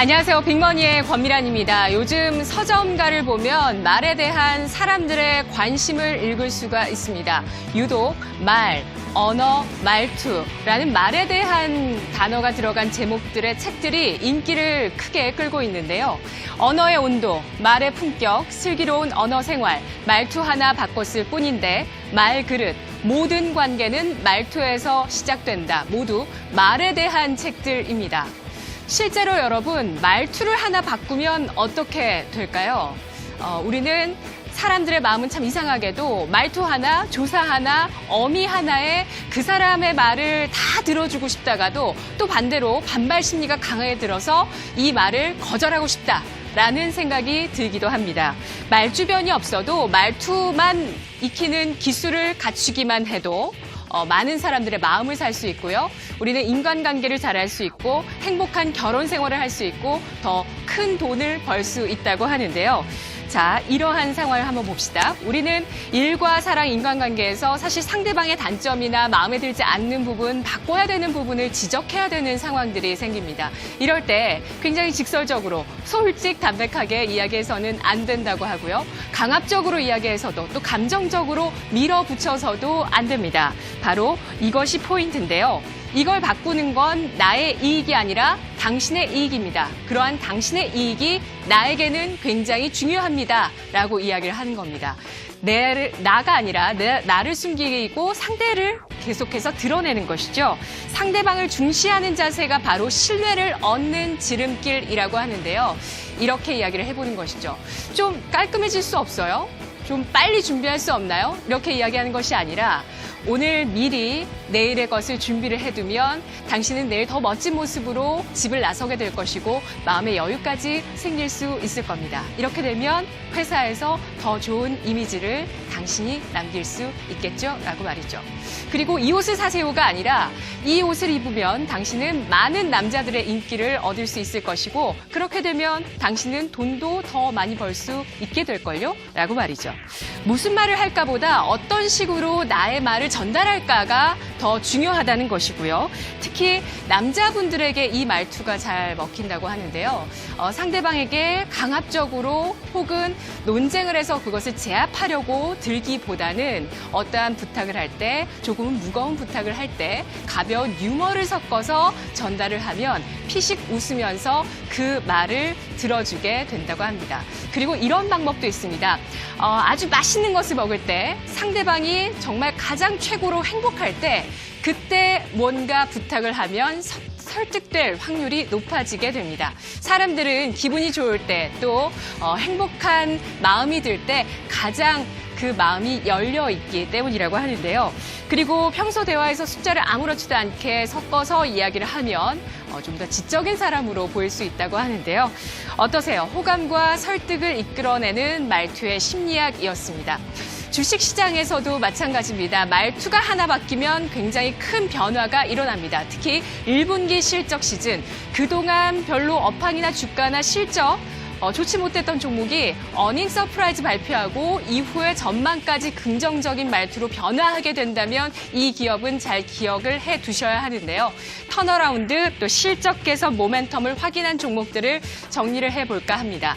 안녕하세요. 빅머니의 권미란입니다. 요즘 서점가를 보면 말에 대한 사람들의 관심을 읽을 수가 있습니다. 유독 말, 언어, 말투라는 말에 대한 단어가 들어간 제목들의 책들이 인기를 크게 끌고 있는데요. 언어의 온도, 말의 품격, 슬기로운 언어 생활, 말투 하나 바꿨을 뿐인데 말 그릇, 모든 관계는 말투에서 시작된다. 모두 말에 대한 책들입니다. 실제로 여러분, 말투를 하나 바꾸면 어떻게 될까요? 우리는 사람들의 마음은 참 이상하게도 말투 하나, 조사 하나, 어미 하나에 그 사람의 말을 다 들어주고 싶다가도 또 반대로 반발 심리가 강하게 들어서 이 말을 거절하고 싶다라는 생각이 들기도 합니다. 말주변이 없어도 말투만 익히는 기술을 갖추기만 해도 많은 사람들의 마음을 살 수 있고요. 우리는 인간관계를 잘할 수 있고 행복한 결혼 생활을 할 수 있고 더 큰 돈을 벌 수 있다고 하는데요. 자, 이러한 상황을 한번 봅시다. 우리는 일과 사랑, 인간관계에서 사실 상대방의 단점이나 마음에 들지 않는 부분, 바꿔야 되는 부분을 지적해야 되는 상황들이 생깁니다. 이럴 때 굉장히 직설적으로 솔직 담백하게 이야기해서는 안 된다고 하고요. 강압적으로 이야기해서도 또 감정적으로 밀어붙여서도 안 됩니다. 바로 이것이 포인트인데요. 이걸 바꾸는 건 나의 이익이 아니라 당신의 이익입니다. 그러한 당신의 이익이 나에게는 굉장히 중요합니다. 라고 이야기를 하는 겁니다. 나가 아니라 나를 숨기고 상대를 계속해서 드러내는 것이죠. 상대방을 중시하는 자세가 바로 신뢰를 얻는 지름길이라고 하는데요. 이렇게 이야기를 해보는 것이죠. 좀 깔끔해질 수 없어요? 좀 빨리 준비할 수 없나요? 이렇게 이야기하는 것이 아니라 오늘 미리 내일의 것을 준비를 해두면 당신은 내일 더 멋진 모습으로 집을 나서게 될 것이고 마음의 여유까지 생길 수 있을 겁니다. 이렇게 되면 회사에서 더 좋은 이미지를 당신이 남길 수 있겠죠? 라고 말이죠. 그리고 이 옷을 사세요가 아니라 이 옷을 입으면 당신은 많은 남자들의 인기를 얻을 수 있을 것이고 그렇게 되면 당신은 돈도 더 많이 벌 수 있게 될걸요? 라고 말이죠. 무슨 말을 할까 보다 어떤 식으로 나의 말을 전달할까가 더 중요하다는 것이고요. 특히 남자분들에게 이 말투가 잘 먹힌다고 하는데요. 상대방에게 강압적으로 혹은 논쟁을 해서 그것을 제압하려고 들기보다는 어떠한 부탁을 할 때 조금은 무거운 부탁을 할 때 가벼운 유머를 섞어서 전달을 하면 피식 웃으면서 그 말을 들어주게 된다고 합니다. 그리고 이런 방법도 있습니다. 아주 맛있는 것을 먹을 때 상대방이 정말 가장 최고로 행복할 때 그때 뭔가 부탁을 하면 설득될 확률이 높아지게 됩니다. 사람들은 기분이 좋을 때 또 행복한 마음이 들 때 가장 그 마음이 열려있기 때문이라고 하는데요. 그리고 평소 대화에서 숫자를 아무렇지도 않게 섞어서 이야기를 하면 좀 더 지적인 사람으로 보일 수 있다고 하는데요. 어떠세요? 호감과 설득을 이끌어내는 말투의 심리학이었습니다. 주식시장에서도 마찬가지입니다. 말투가 하나 바뀌면 굉장히 큰 변화가 일어납니다. 특히 1분기 실적 시즌, 그동안 별로 업황이나 주가나 실적 좋지 못했던 종목이 어닝 서프라이즈 발표하고 이후에 전망까지 긍정적인 말투로 변화하게 된다면 이 기업은 잘 기억을 해 두셔야 하는데요. 턴어라운드 또 실적 개선 모멘텀을 확인한 종목들을 정리를 해볼까 합니다.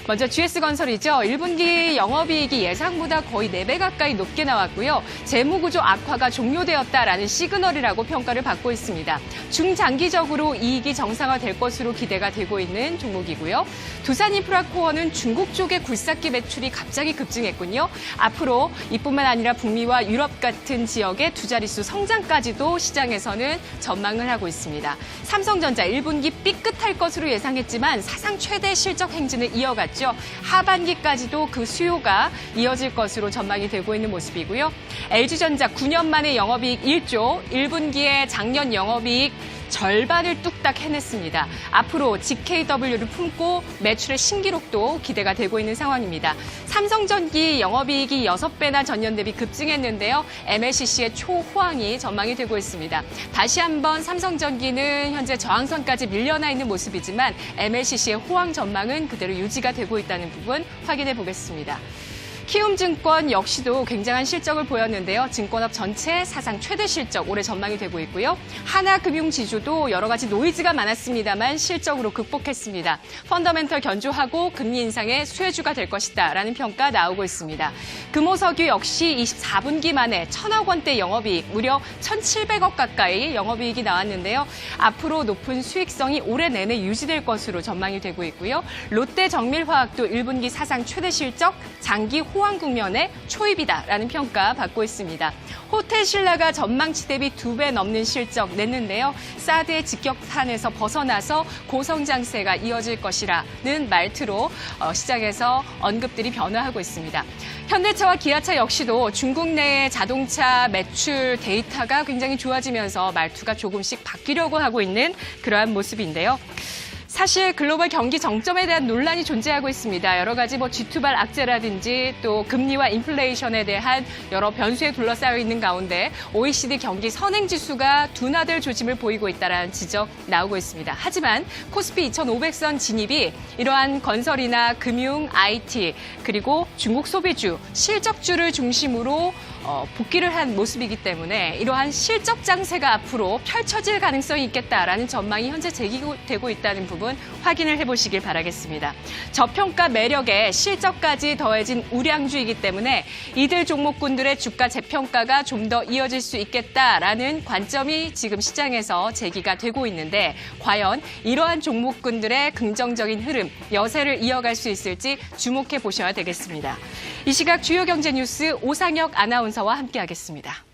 먼저 GS건설이죠. 1분기 영업이익이 예상보다 거의 4배 가까이 높게 나왔고요. 재무구조 악화가 종료되었다라는 시그널이라고 평가를 받고 있습니다. 중장기적으로 이익이 정상화될 것으로 기대가 되고 있는 종목이고요. 두산인프라코어는 중국 쪽의 굴삭기 매출이 갑자기 급증했군요. 앞으로 이뿐만 아니라 북미와 유럽 같은 지역의 두 자릿수 성장까지도 시장에서는 전망을 하고 있습니다. 삼성전자 1분기 삐끗할 것으로 예상했지만 사상 최대 실적 행진을 이어갔죠. 하반기까지도 그 수요가 이어질 것으로 전망이 되고 있는 모습이고요. LG전자 9년 만에 영업이익 1조, 1분기에 작년 영업이익 절반을 뚝딱 해냈습니다. 앞으로 GKW를 품고 매출의 신기록도 기대가 되고 있는 상황입니다. 삼성전기 영업이익이 6배나 전년 대비 급증했는데요. MLCC의 초호황이 전망이 되고 있습니다. 다시 한번 삼성전기는 현재 저항선까지 밀려나 있는 모습이지만 MLCC의 호황 전망은 그대로 유지가 되고 있다는 부분 확인해 보겠습니다. 키움증권 역시도 굉장한 실적을 보였는데요. 증권업 전체 사상 최대 실적 올해 전망이 되고 있고요. 하나금융지주도 여러 가지 노이즈가 많았습니다만 실적으로 극복했습니다. 펀더멘털 견조하고 금리 인상의 수혜주가 될 것이다라는 평가 나오고 있습니다. 금호석유 역시 24분기 만에 1,000억 원대 영업이익, 무려 1,700억 가까이 영업이익이 나왔는데요. 앞으로 높은 수익성이 올해 내내 유지될 것으로 전망이 되고 있고요. 롯데정밀화학도 1분기 사상 최대 실적, 장기 호황 국면의 초입이다라는 평가 받고 있습니다. 호텔신라가 전망치 대비 2배 넘는 실적 냈는데요. 사드의 직격탄에서 벗어나서 고성장세가 이어질 것이라는 말투로 시장에서 언급들이 변화하고 있습니다. 현대차와 기아차 역시도 중국 내의 자동차 매출 데이터가 굉장히 좋아지면서 말투가 조금씩 바뀌려고 하고 있는 그러한 모습인데요. 사실 글로벌 경기 정점에 대한 논란이 존재하고 있습니다. 여러 가지 G2발 악재라든지 또 금리와 인플레이션에 대한 여러 변수에 둘러싸여 있는 가운데 OECD 경기 선행지수가 둔화될 조짐을 보이고 있다는 지적 나오고 있습니다. 하지만 코스피 2500선 진입이 이러한 건설이나 금융, IT 그리고 중국 소비주, 실적주를 중심으로 복귀를 한 모습이기 때문에 이러한 실적 장세가 앞으로 펼쳐질 가능성이 있겠다라는 전망이 현재 제기되고 있다는 부분 확인을 해보시길 바라겠습니다. 저평가 매력에 실적까지 더해진 우량주이기 때문에 이들 종목군들의 주가 재평가가 좀 더 이어질 수 있겠다라는 관점이 지금 시장에서 제기가 되고 있는데 과연 이러한 종목군들의 긍정적인 흐름, 여세를 이어갈 수 있을지 주목해 보셔야 되겠습니다. 이 시각 주요 경제 뉴스 오상혁 아나운서와 함께하겠습니다.